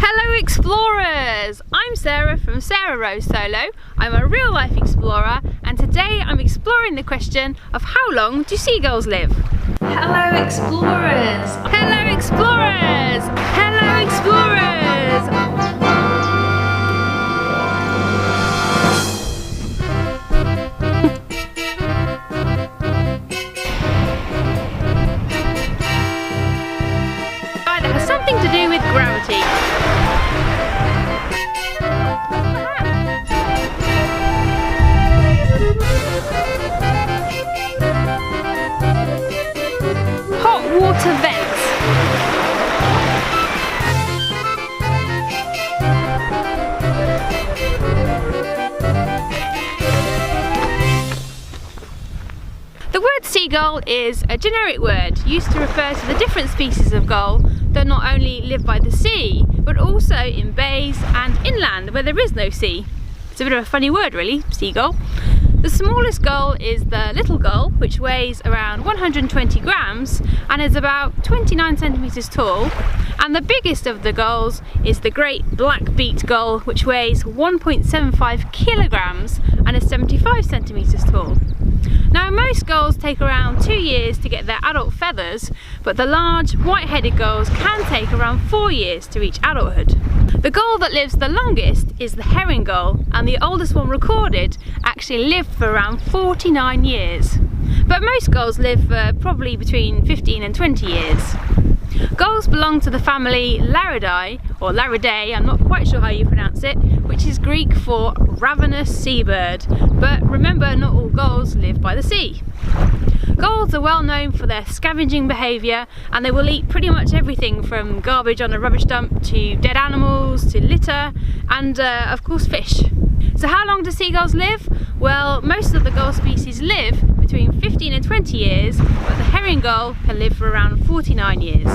Hello explorers! I'm Sarah from Sarah Rose Solo. I'm a real life explorer and today I'm exploring the question of how long do seagulls live? Hello explorers! Hello explorers! Hello explorers! That has something to do with gravity. Hot water vents. The word seagull is a generic word used to refer to the different species of gull that not only live by the sea, but also in bays and inland where there is no sea. It's a bit of a funny word really, seagull. The smallest gull is the little gull, which weighs around 120 grams and is about 29 centimeters tall. And the biggest of the gulls is the great black-beaked gull, which weighs 1.75 kilograms and is 75 centimeters tall. Now most gulls take around 2 years to get their adult feathers, but the large white-headed gulls can take around 4 years to reach adulthood. The gull that lives the longest is the herring gull, and the oldest one recorded actually lived for around 49 years. But most gulls live for probably between 15 and 20 years. Gulls belong to the family Laridae, or Laridae, I'm not quite sure how you pronounce it, which is Greek for ravenous seabird. But remember, not all gulls live by the sea. Gulls are well known for their scavenging behaviour, and they will eat pretty much everything from garbage on a rubbish dump to dead animals to litter and of course fish. So how long do seagulls live? Well, most of the gull species live between 15 and 20 years, but the herring gull can live for around 49 years.